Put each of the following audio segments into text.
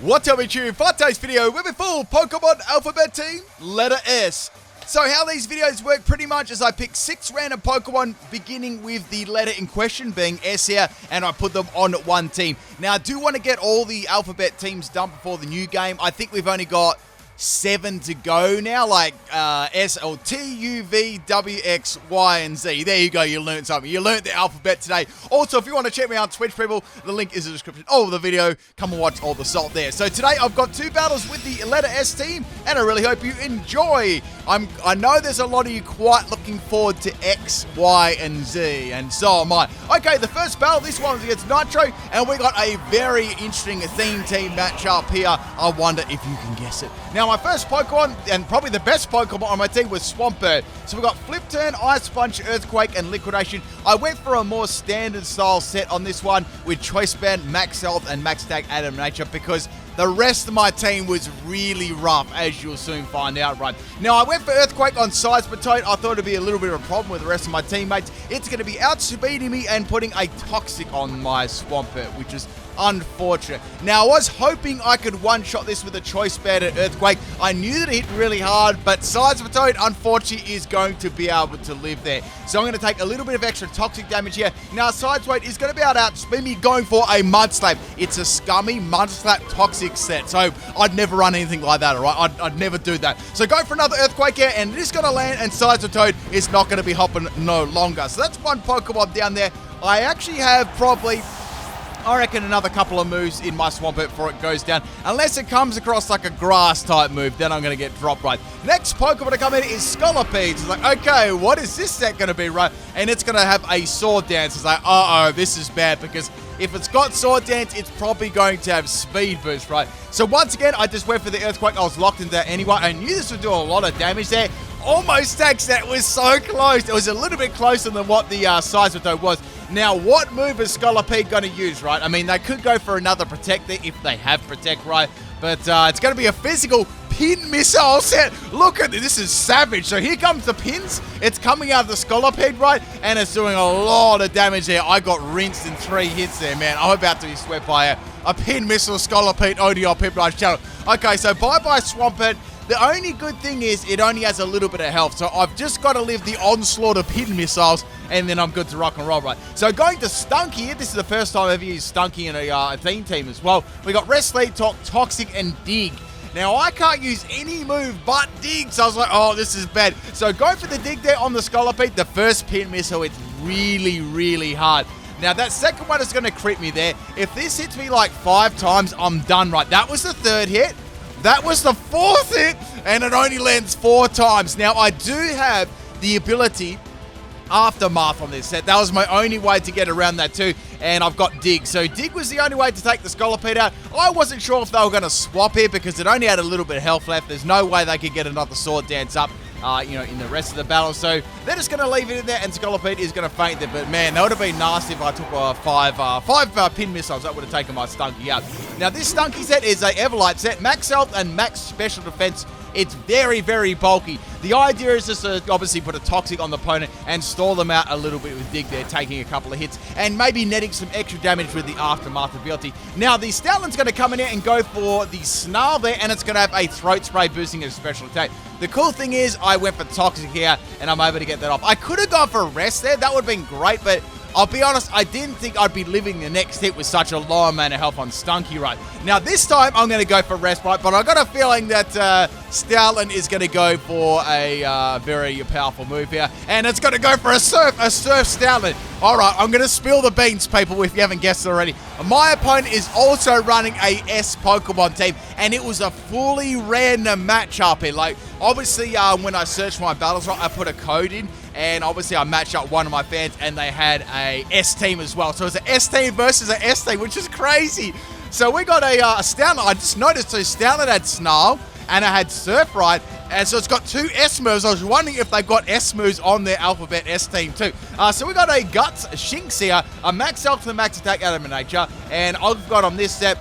What's up, YouTube? For today's video, we're with full Pokemon alphabet team, letter S. So how these videos work pretty much is I pick 6 random Pokemon beginning with the letter in question, being S here, and I put them on one team. Now, I do want to get all the alphabet teams done before the new game. I think we've only got 7 to go now, like S, L, T, U, V, W, X, Y, and Z. There you go, you learned something. You learned the alphabet today. Also, if you want to check me out on Twitch, people, the link is in the description of the video. Come and watch all the salt there. So today, I've got 2 battles with the letter S team, and I really hope you enjoy. I know there's a lot of you quite looking forward to X, Y, and Z, and so am I. Okay, the first battle, this one's against Nitro, and we got a very interesting theme team matchup here. I wonder if you can guess it. Now, my first Pokemon, and probably the best Pokemon on my team, was Swampert. So we got Flip Turn, Ice Punch, Earthquake, and Liquidation. I went for a more standard style set on this one with Choice Band, Max Health, and Max Attack Adam Nature, because the rest of my team was really rough, as you'll soon find out, right? Now, I went for Earthquake on Seismitoad. I thought it'd be a little bit of a problem with the rest of my teammates. It's going to be outspeeding me and putting a Toxic on my Swampert, which is unfortunate. Now, I was hoping I could one-shot this with a Choice Band at Earthquake. I knew that it hit really hard, but Seismitoad, unfortunately, is going to be able to live there. So I'm going to take a little bit of extra Toxic damage here. Now, Seismitoad is going to be able to outspeed me going for a Mudslap. It's a scummy Mudslap Toxic set, so I'd never run anything like that, alright? I'd never do that. So go for another Earthquake here, and it is going to land, and Seismitoad is not going to be hopping no longer. So that's one Pokemon down there. I actually have probably, I reckon, another couple of moves in my Swampert before it goes down. Unless it comes across like a grass type move, then I'm going to get dropped, right? Next Pokemon to come in is Scolipede. It's like, okay, what is this set going to be, right? And it's going to have a Sword Dance. It's like, uh-oh, this is bad, because if it's got Sword Dance, it's probably going to have Speed Boost, right? So once again, I just went for the Earthquake. I was locked into that anyway. I knew this would do a lot of damage there. Almost takes that. Was so close. It was a little bit closer than what the Seismitoad was. Now, what move is Scolipede going to use, right? I mean, they could go for another Protect there if they have Protect, right? But it's going to be a physical Pin Missile set. Look at this. This is savage. So here comes the pins. It's coming out of the Scolipede, right? And it's doing a lot of damage there. I got rinsed in 3 hits there, man. I'm about to be swept by a Pin Missile Scolipede ODL Pip Rise channel. Okay, so bye-bye Swampert. The only good thing is it only has a little bit of health, so I've just got to live the onslaught of Pin Missiles, and then I'm good to rock and roll, right? So going to Stunky, this is the first time I've ever used Stunky in a theme team as well. We got Rest, Lead, Talk, Toxic, and Dig. Now, I can't use any move but Dig, so I was like, oh, this is bad. So go for the Dig there on the Scolipede. The first Pin Missile, it's really, really hard. Now, that second one is going to crit me there. If this hits me like 5 times, I'm done, right? That was the 3rd hit. That was the 4th hit, and it only lands 4 times. Now, I do have the ability Aftermath on this set. That was my only way to get around that too, and I've got Dig. So Dig was the only way to take the Scolipede out. I wasn't sure if they were going to swap here because it only had a little bit of health left. There's no way they could get another Sword Dance up, in the rest of the battle. So they're just going to leave it in there, and Scolipede is going to faint there. But man, that would have been nasty if I took 5 Pin Missiles. That would have taken my Stunky out. Now, this Stunky set is a Everlight set, Max Health and Max Special Defense. It's very, very bulky. The idea is just to obviously put a Toxic on the opponent and stall them out a little bit with Dig there, taking a couple of hits, and maybe netting some extra damage with the Aftermath ability. Now, the Stoutland's going to come in here and go for the Snarl there, and it's going to have a Throat Spray boosting its special attack. The cool thing is I went for Toxic here, and I'm able to get that off. I could have gone for Rest there. That would have been great, but I'll be honest, I didn't think I'd be living the next hit with such a low amount of health on Stunky, right? Now, this time, I'm going to go for Rest, right? But I got a feeling that Stoutland is going to go for a very powerful move here. And it's going to go for a Surf Stoutland. All right, I'm going to spill the beans, people, if you haven't guessed it already. My opponent is also running a S Pokemon team, and it was a fully random matchup here. Like, obviously, when I searched my battles, right, I put a code in, and obviously I matched up one of my fans, and they had a S team as well. So it's an S team versus an S team, which is crazy. So we got a Stoutland. I just noticed, so Stoutland had Snarl, and I had Surf, right? And so it's got 2 S moves. I was wondering if they've got S moves on their Alphabet S team too. So we got a Guts Shinx here, a Max Health for the Max Attack out of Nature, and I've got on this set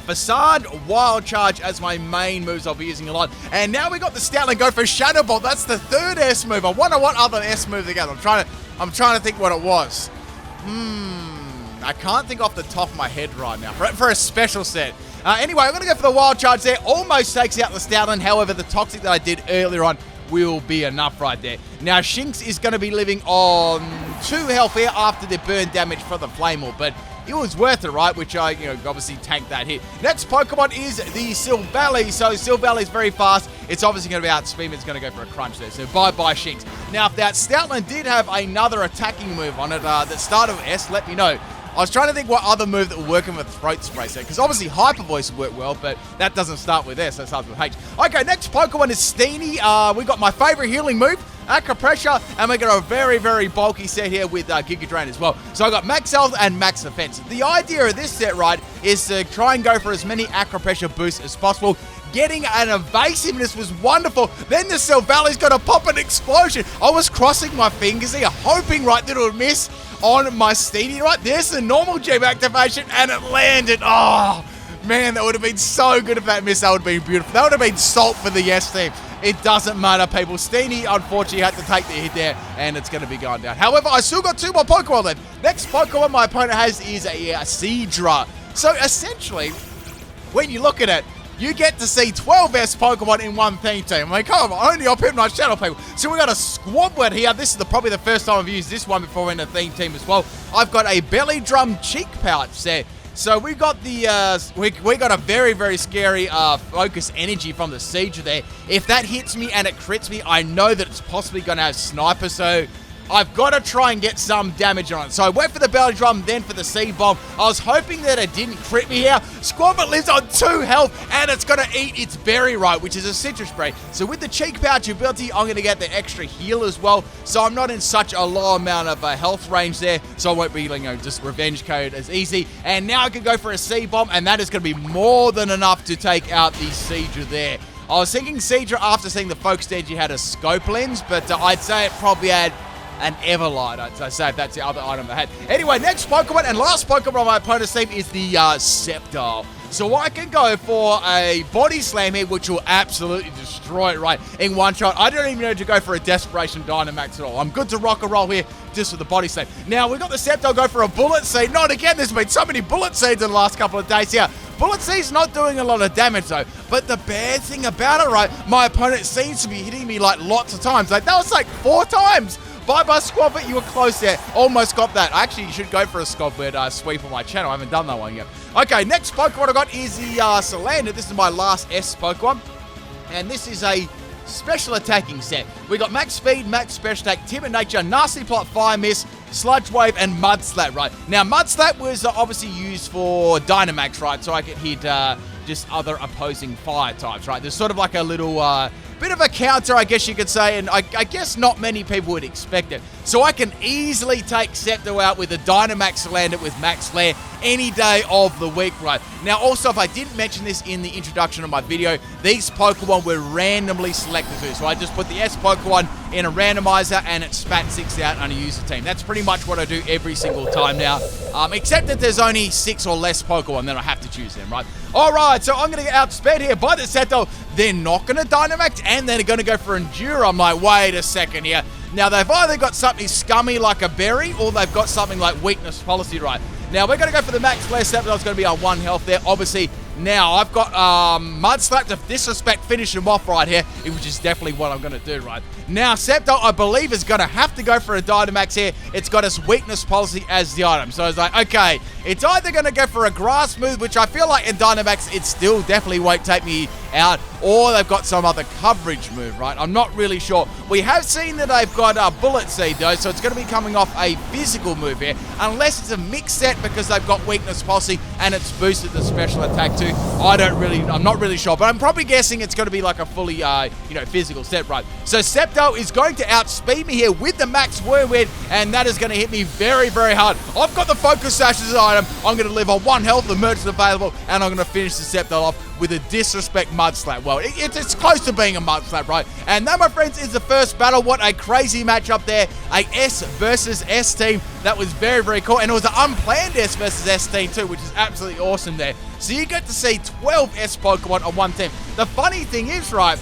Facade, Wild Charge as my main moves I'll be using a lot. And now we got the Stoutland go for Shadow Bolt. That's the 3rd S move. I wonder what other S move they got. I'm trying to think what it was. I can't think off the top of my head right now. For a special set. Anyway, I'm going to go for the wild charge there. Almost takes out the Stoutland. However, the toxic that I did earlier on will be enough right there. Now, Shinx is going to be living on 2 health here after the burn damage for the Flame Orb, but it was worth it, right? Which I, obviously tanked that hit. Next Pokemon is the Silvally. So Silvally is very fast. It's obviously going to be outspeed. It's going to go for a crunch there. So bye-bye Shinx. Now, if that Stoutland did have another attacking move on it that started with S, let me know. I was trying to think what other move that would work in with Throat Spray set, because obviously Hyper Voice would work well, but that doesn't start with S, that starts with H. Okay, next Pokemon is Steenie. We got my favorite healing move, Aqua Pressure, and we got a very, very bulky set here with Giga Drain as well. So I got Max Health and Max Defense. The idea of this set, right, is to try and go for as many Aqua Pressure boosts as possible. Getting an evasiveness was wonderful. Then the Silvally's got to pop an explosion. I was crossing my fingers here, hoping, right, that it would miss on my Steenie, right? There's the normal gem activation, and it landed. Oh, man, that would have been so good if that missed. That would have been beautiful. That would have been salt for the yes team. It doesn't matter, people. Steenie, unfortunately, had to take the hit there, and it's going to be going down. However, I still got 2 more Pokemon left. Next Pokemon my opponent has is a Seadra. So, essentially, when you look at it, you get to see 12 S Pokemon in one theme team. Like, come on, only I'll my Shadow people. So we got a Squablet here. This is probably the first time I've used this one before in a theme team as well. I've got a Belly Drum Cheek Pouch set. So we got the we got a very, very scary focus energy from the Seadra there. If that hits me and it crits me, I know that it's possibly going to have Sniper. So I've got to try and get some damage on it. So I went for the Belly Drum, then for the C-Bomb. I was hoping that it didn't crit me here. Squablet lives on 2 health, and it's going to eat its berry right, which is a citrus spray. So with the Cheek Pouch ability, I'm going to get the extra heal as well. So I'm not in such a low amount of health range there. So I won't be, just revenge code as easy. And now I can go for a C-Bomb, and that is going to be more than enough to take out the Seadra there. I was thinking Seadra after seeing the Focus Energy had a Scope Lens, but I'd say it probably had an Everlight, I'd say, if that's the other item I had. Anyway, next Pokemon and last Pokemon on my opponent's team is the Sceptile. So I can go for a Body Slam here, which will absolutely destroy it right in one shot. I don't even need to go for a Desperation Dynamax at all. I'm good to rock and roll here just with the Body Slam. Now, we've got the Sceptile go for a Bullet Seed. Not again, there's been so many Bullet Seeds in the last couple of days here. Bullet Seed's not doing a lot of damage though, but the bad thing about it, right, my opponent seems to be hitting me like lots of times. Like, that was like 4 times. Bye-bye, Squablet. You were close there. Almost got that. Actually, you should go for a Squablet sweep on my channel. I haven't done that one yet. Okay, next Pokemon I got is the Salander. This is my last S Pokemon. And this is a special attacking set. We got Max Speed, Max Special Attack, Timid Nature, Nasty Plot, Fire Mist, Sludge Wave, and Mud Slap, right? Now, Mud Slap was obviously used for Dynamax, right? So I could hit just other opposing fire types, right? There's sort of like a little bit of a counter, I guess you could say, and I guess not many people would expect it. So I can easily take Sceptile out with a Dynamax Salander with Max Flare any day of the week, right? Now, also, if I didn't mention this in the introduction of my video, these Pokemon were randomly selected too. So I just put the S Pokemon in a randomizer and it spat 6 out on a user team. That's pretty much what I do every single time now, except that there's only 6 or less Pokemon, then I have to choose them, right? All right, so I'm going to get outsped here by the Sceptile. They're not going to Dynamax, and they're going to go for Endure. I'm like, wait a second here. Now, they've either got something scummy like a berry, or they've got something like weakness policy, right? Now, we're going to go for the Max Flare Sceptile's going to be on 1 health there. Obviously, now I've got Mud Slap to disrespect, finish him off right here, which is definitely what I'm going to do, right? Now, Sceptile, I believe, is going to have to go for a Dynamax here. It's got its weakness policy as the item. So I was like, okay, it's either going to go for a Grass move, which I feel like in Dynamax, it still definitely won't take me out, or they've got some other coverage move, right? I'm not really sure. We have seen that they've got a Bullet Seed, though, so it's going to be coming off a physical move here, unless it's a mixed set because they've got weakness policy and it's boosted the special attack too. I'm not really sure, but I'm probably guessing it's going to be like a fully, physical set, right? So Sceptile is going to outspeed me here with the Max Whirlwind, and that is going to hit me very, very hard. I've got the Focus Sash as an item. I'm going to live on 1 health, the merch is available, and I'm going to finish the Sceptile off with a Disrespect Mud Slap. Well, it's close to being a Mud Slap, right? And that, my friends, is the first battle. What a crazy matchup there. A S versus S team. That was very, very cool. And it was an unplanned S versus S team too, which is absolutely awesome there. So you get to see 12 S Pokemon on one team. The funny thing is, right,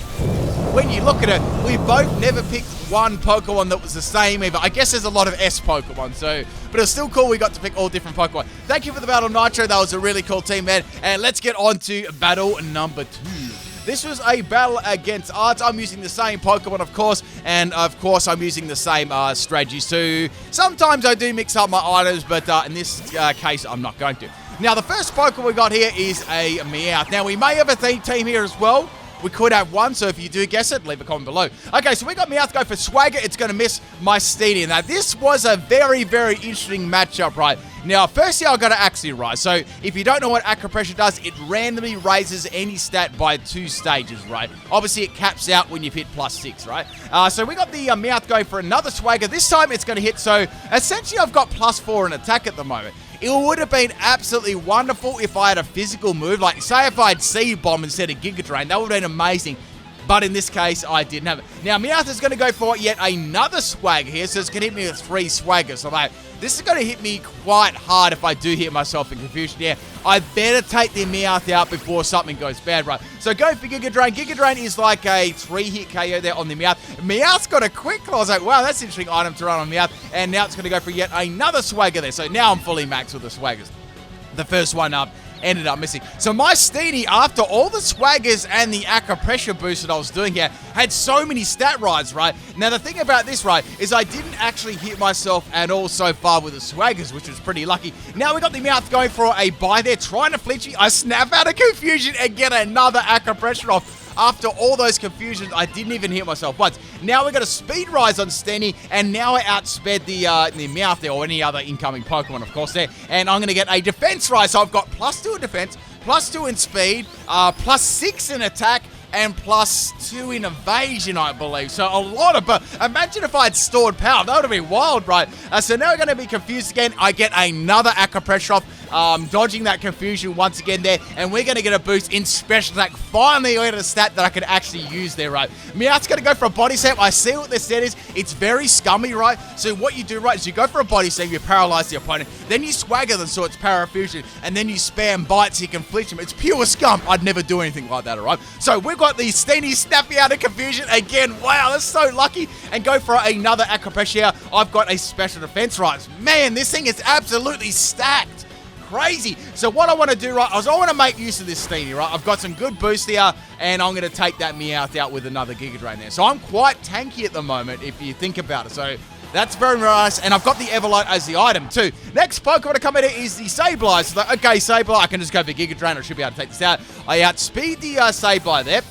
when you look at it, we both never picked one Pokemon that was the same either. I guess there's a lot of S Pokemon, so, but it's still cool we got to pick all different Pokemon. Thank you for the battle, Nitro. That was a really cool team, man. And let's get on to battle number 2. This was a battle against Arts. I'm using the same Pokemon, of course, and of course I'm using the same strategies too. Sometimes I do mix up my items, but in this case, I'm not going to. Now, the first Pokemon we got here is a Meowth. Now, we may have a team here as well. We could have one, so if you do guess it, leave a comment below. Okay, so we got Meowth go for Swagger. It's going to miss my Steenie. Now, this was a very, very interesting matchup, right? Now, firstly, I've got to actually rise. So, if you don't know what Aqua Pressure does, it randomly raises any stat by 2 stages, right? Obviously, it caps out when you've hit +6, right? So, we got the Meowth going for another Swagger. This time, it's going to hit. So, essentially, I've got +4 in attack at the moment. It would have been absolutely wonderful if I had a physical move. Like, say if I had Seed Bomb instead of Giga Drain. That would have been amazing. But in this case, I didn't have it. Now, Meowth is going to go for yet another Swagger here. So, it's going to hit me with 3 Swaggers. So, like, this is going to hit me quite hard if I do hit myself in confusion. Yeah, I better take the Meowth out before something goes bad, right? So, go for Giga Drain. Giga Drain is like a 3-hit KO there on the Meowth. Meowth's got a quick claw. I was like, wow, that's an interesting item to run on Meowth. And now it's going to go for yet another Swagger there. So, now I'm fully maxed with the Swaggers. The first one up ended up missing. So my Steenie, after all the Swaggers and the Aqua Pressure boost that I was doing here, had so many stat rides, right? Now the thing about this, right, is I didn't actually hit myself at all so far with the Swaggers, which was pretty lucky. Now we got the Meowth going for a bye there, trying to flinch me. I snap out of confusion and get another Aqua Pressure off. After all those confusions, I didn't even hit myself once. Now we got a speed rise on Steenie, and now I outsped the Meowth there, or any other incoming Pokemon, of course, there. And I'm going to get a defense rise. So I've got +2 in defense, +2 in speed, +6 in attack, and +2 in evasion, I believe. So a lot of... But imagine if I had stored power. That would have been wild, right? So now we're going to be confused again. I get another Aqua Pressure off. Dodging that confusion once again there, and we're going to get a boost in special attack. Finally, I got a stat that I could actually use there, right? Meowth's going to go for a body slam. I see what this stat is. It's very scummy, right? So what you do, right, is you go for a body slam, you paralyze the opponent, then you Swagger them so it's Parafusion, and then you spam bites so you can flinch them. It's pure scum. I'd never do anything like that, all right? So we've got the Steenie snapping out of confusion again. Wow, that's so lucky. And go for another Aqua Pressure. I've got a special defense rise. Man, this thing is absolutely stacked. Crazy. So what I want to do, right, is I want to make use of this Steenie, right? I've got some good boost here, and I'm going to take that Meowth out with another Giga Drain there. So I'm quite tanky at the moment, if you think about it. So that's very nice, and I've got the Everlight as the item too. Next Pokemon to come in here is the Sableye. So like, okay, Sableye, I can just go for Giga Drain. I should be able to take this out. I outspeed the Sableye there,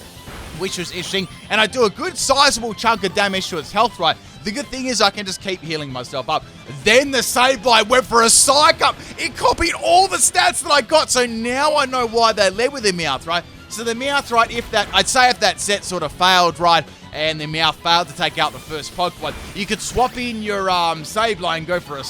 which was interesting, and I do a good sizable chunk of damage to its health, right? The good thing is I can just keep healing myself up. Then the Sableye went for a Psych Up. It copied all the stats that I got, so now I know why they led with the Meowth, right? So the Meowth, right, if that set sort of failed, right, and the Meowth failed to take out the first Pokemon, you could swap in your Sableye and go for a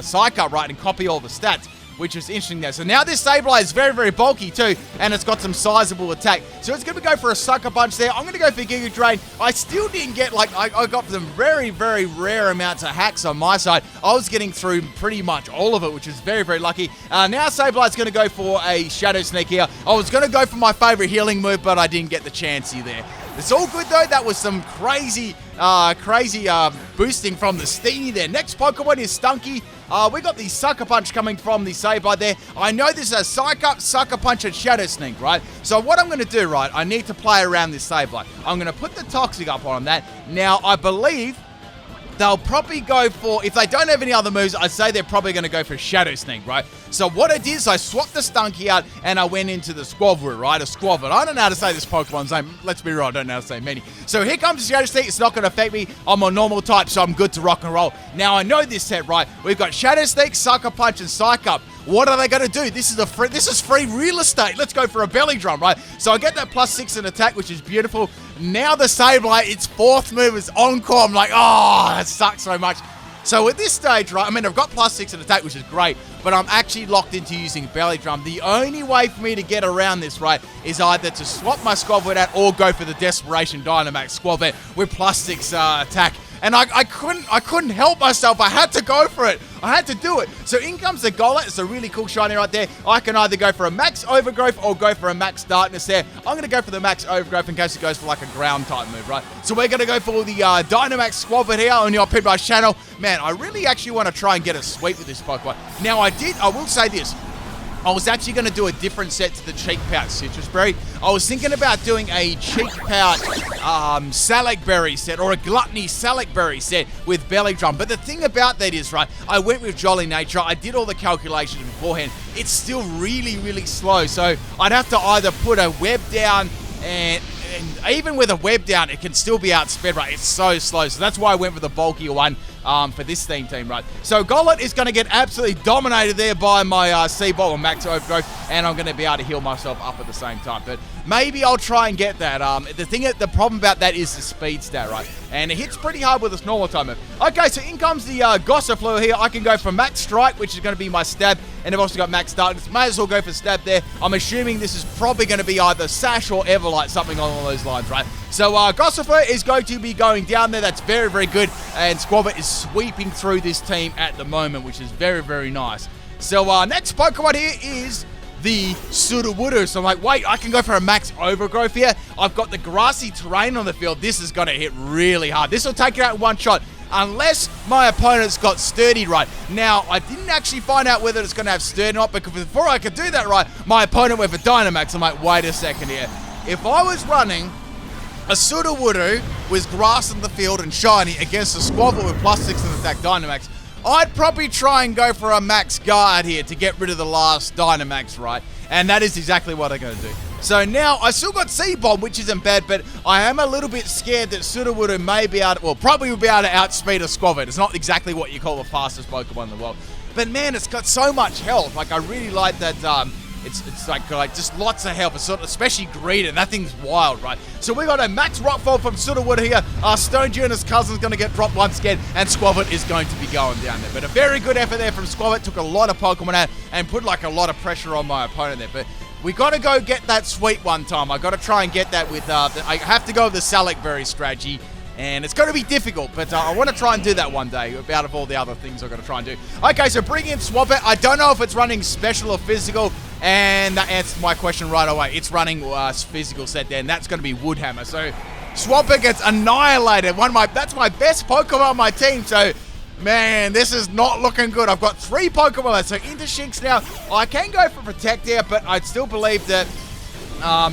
Psych Up, right, and copy all the stats, which is interesting there. So now this Sableye is very, very bulky too, and it's got some sizable attack. So it's going to go for a Sucker Punch there. I'm going to go for Giga Drain. I still didn't get, like, I got some very, very rare amounts of hacks on my side. I was getting through pretty much all of it, which is very, very lucky. Now Sableye's going to go for a Shadow Sneak here. I was going to go for my favorite healing move, but I didn't get the chance here there. It's all good though. That was some crazy boosting from the Steenie there. Next Pokemon is Stunky. We got the Sucker Punch coming from the Sableye there. I know this is a Psych Up, Sucker Punch, and Shadow Sneak, right? So what I'm going to do, right, I need to play around this Sableye. I'm going to put the Toxic up on that. Now, I believe they'll probably go for, if they don't have any other moves, I'd say they're probably going to go for Shadow Sneak, right? So what I did is I swapped the Stunky out and I went into the Squavler, right? A Squavler. I don't know how to say this Pokemon's name. Let's be real, I don't know how to say many. So here comes the Shadow Sneak. It's not going to affect me. I'm a normal type, so I'm good to rock and roll. Now I know this set, right? We've got Shadow Sneak, Sucker Punch, and Psych Up. What are they going to do? This is free real estate. Let's go for a Belly Drum, right? So I get that +6 in attack, which is beautiful. Now the Sableye, its fourth move is Encore. I'm like, oh, that sucks so much. So at this stage, right, I mean, I've got +6 in attack, which is great, but I'm actually locked into using Belly Drum. The only way for me to get around this, right, is either to swap my Squavlet out or go for the Desperation Dynamax Squavlet with +6 attack. and I couldn't help myself. I had to go for it. I had to do it. So in comes the Golett. It's a really cool shiny right there. I can either go for a max overgrowth or go for a max darkness there. I'm going to go for the max overgrowth in case it goes for like a ground type move, right? So we're going to go for the Dynamax Squavit here on your Pinbrush channel. Man, I really actually want to try and get a sweep with this Pokemon. Now I will say this. I was actually going to do a different set to the Cheek Pouch Citrus Berry. I was thinking about doing a Cheek Pouch Salac Berry set or a Gluttony Salac Berry set with Belly Drum. But the thing about that is, right, I went with Jolly Nature. I did all the calculations beforehand. It's still really, really slow. So I'd have to either put a web down and even with a web down, it can still be outsped, right? It's so slow. So that's why I went with the bulkier one for this theme team, right? So Golett is going to get absolutely dominated there by my Seabolt or Max Overgrowth, and I'm going to be able to heal myself up at the same time. But maybe I'll try and get that. The problem about that is the speed stat, right? And it hits pretty hard with its normal time move. Okay, so in comes the Gossifleur here. I can go for Max Strike, which is going to be my stab, and I've also got Max Darkness. May as well go for stab there. I'm assuming this is probably going to be either Sash or Everlight, something along those lines, right? So Gossifleur is going to be going down there. That's very, very good. And Squavit is sweeping through this team at the moment, which is very, very nice. So next Pokemon here is the Sudowoodo. So I'm like, wait, I can go for a max overgrowth here. I've got the grassy terrain on the field. This is going to hit really hard. This will take it out in one shot, unless my opponent's got Sturdy right. Now, I didn't actually find out whether it's going to have Sturdy or not, because before I could do that right, my opponent went for Dynamax. I'm like, wait a second here. If I was running a Sudowoodo with grass in the field and shiny against a Squavit with +6 in attack Dynamax, I'd probably try and go for a max guard here to get rid of the last Dynamax, right? And that is exactly what I'm going to do. So now, I still got Seabomb, which isn't bad, but I am a little bit scared that Sudowoodo may be able to, well, probably will be able to outspeed a Squavit. It's not exactly what you call the fastest Pokemon in the world. But man, it's got so much health. Like, I really like that, it's like just lots of health. It's sort of, especially Greedent. That thing's wild, right? So we got a Max Rockfall from Sudowoodo here. Stonjourner's and his cousin's going to get dropped once again, and Squavit is going to be going down there. But a very good effort there from Squavit. Took a lot of Pokemon out and put like a lot of pressure on my opponent there. But we got to go get that sweep one time. I got to try and get that with, I have to go with the Salac Berry strategy. And it's going to be difficult, but I want to try and do that one day out of all the other things I've got to try and do. Okay, so bring in Swampert. I don't know if it's running special or physical, and that answers my question right away. It's running physical set there, and that's going to be Woodhammer. So Swampert gets annihilated. That's my best Pokemon on my team, so man, this is not looking good. I've got 3 Pokemon left, so into Shinx now. I can go for Protect here, but I still believe that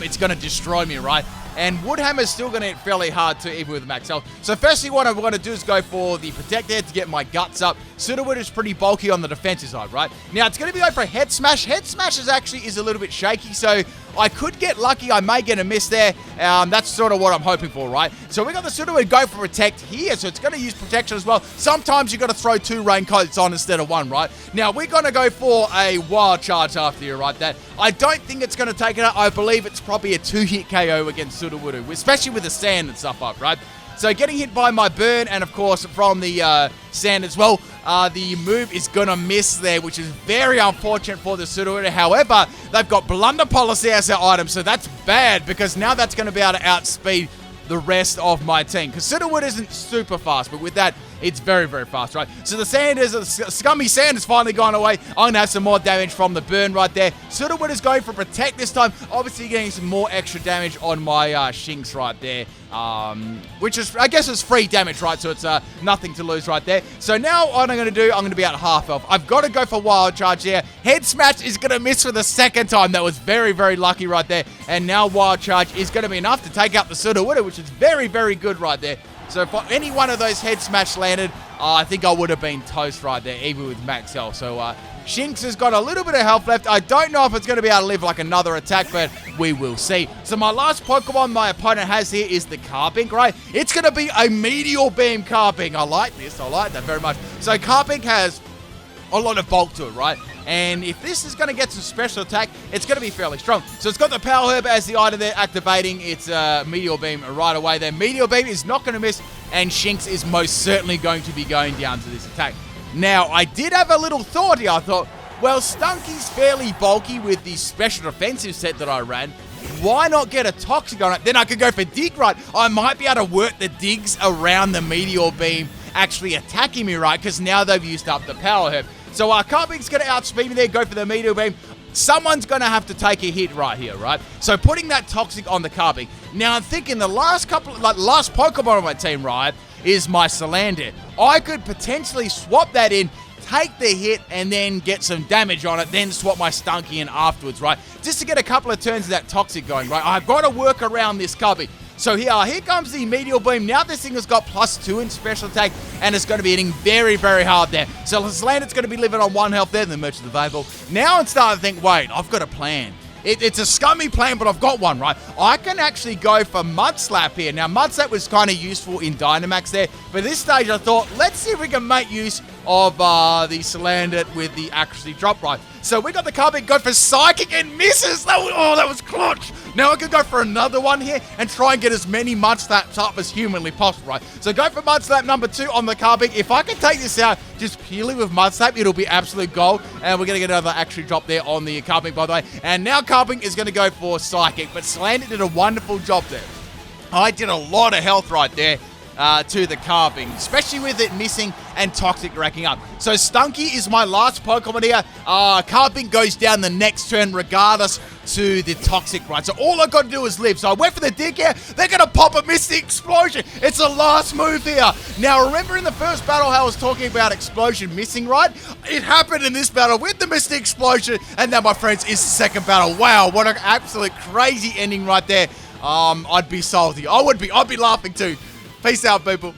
it's going to destroy me, right? And Woodhammer's still going to hit fairly hard too, even with max health. So firstly, what I want to do is go for the Protect there to get my guts up. Sudowoodo is pretty bulky on the defensive side, right? Now, it's going to be going for a Head Smash. Head Smash is a little bit shaky, so I could get lucky. I may get a miss there. That's sort of what I'm hoping for, right? So we got the Sudowoodo go for Protect here, so it's going to use Protection as well. Sometimes you got to throw 2 Raincoats on instead of 1, right? Now, we're going to go for a Wild Charge after you, right? That I don't think it's going to take it out. I believe it's probably a 2-hit KO against Sudowoodo, especially with the sand and stuff up, right? So getting hit by my burn, and of course from the sand as well, the move is going to miss there, which is very unfortunate for the Sudowoodo. However, they've got Blunder Policy as their item, so that's bad, because now that's going to be able to outspeed the rest of my team. Because Sudowoodo isn't super fast, but with that, it's very, very fast, right? So the scummy sand has finally gone away. I'm going to have some more damage from the burn right there. Sudowoodo is going for Protect this time. Obviously getting some more extra damage on my Shinx right there. Which is, I guess it's free damage, right? So it's nothing to lose right there. So now what I'm going to do, I'm going to be at half health. I've got to go for Wild Charge here. Head Smash is going to miss for the second time. That was very, very lucky right there. And now Wild Charge is going to be enough to take out the Sudowoodo, which is very, very good right there. So if any one of those Head Smash landed, I think I would have been toast right there, even with max health. So Shinx has got a little bit of health left. I don't know if it's going to be able to live like another attack, but we will see. So my last Pokemon my opponent has here is the Carpink, right? It's going to be a Meteor Beam Carpink. I like this. I like that very much. So Carpink has a lot of bulk to it, right? And if this is going to get some special attack, it's going to be fairly strong. So it's got the Power Herb as the item there, activating its Meteor Beam right away there. Meteor Beam is not going to miss, and Shinx is most certainly going to be going down to this attack. Now, I did have a little thought here. I thought, well, Stunky's fairly bulky with the special defensive set that I ran. why not get a Toxic on it? Then I could go for Dig, right? I might be able to work the digs around the Meteor Beam actually attacking me, right? Because now they've used up the Power Herb. So Carping's going to outspeed me there, go for the Meteor Beam. Someone's going to have to take a hit right here, right? So putting that Toxic on the Carping. Now I'm thinking the last Pokemon on my team, right, is my Salandit. I could potentially swap that in, take the hit, and then get some damage on it, then swap my Stunky in afterwards, right? Just to get a couple of turns of that Toxic going, right? I've got to work around this Carping. So here comes the Meteor Beam. Now this thing has got +2 in special attack, and it's going to be hitting very, very hard there. So Salandit's going to be living on 1 health there, the merchant available. Now I'm starting to think, wait, I've got a plan. It's a scummy plan, but I've got one, right? I can actually go for Mud Slap here. Now, Mud Slap was kind of useful in Dynamax there, but at this stage I thought, let's see if we can make use of the Salandit with the accuracy drop, right? So we got the Carping, go for Psychic and misses. That was clutch. Now I could go for another one here and try and get as many Mud Slaps up as humanly possible, right? So go for Mud Slap number 2 on the Carping. If I can take this out just purely with Mud Slap, it'll be absolute gold. And we're going to get another accuracy drop there on the Carping, by the way. And now Carping is going to go for Psychic, but Salandit did a wonderful job there. I did a lot of health right there to the Carping, especially with it missing and Toxic racking up. So Stunky is my last Pokemon here. Carping goes down the next turn regardless to the Toxic, right? So all I got to do is live. So I went for the Dig here. They're going to pop a Mystic Explosion. It's the last move here. Now remember in the first battle how I was talking about Explosion missing, right? It happened in this battle with the Mystic Explosion. And now, my friends, is the second battle. Wow, what an absolute crazy ending right there. I'd be salty. I'd be laughing too. Peace out, people.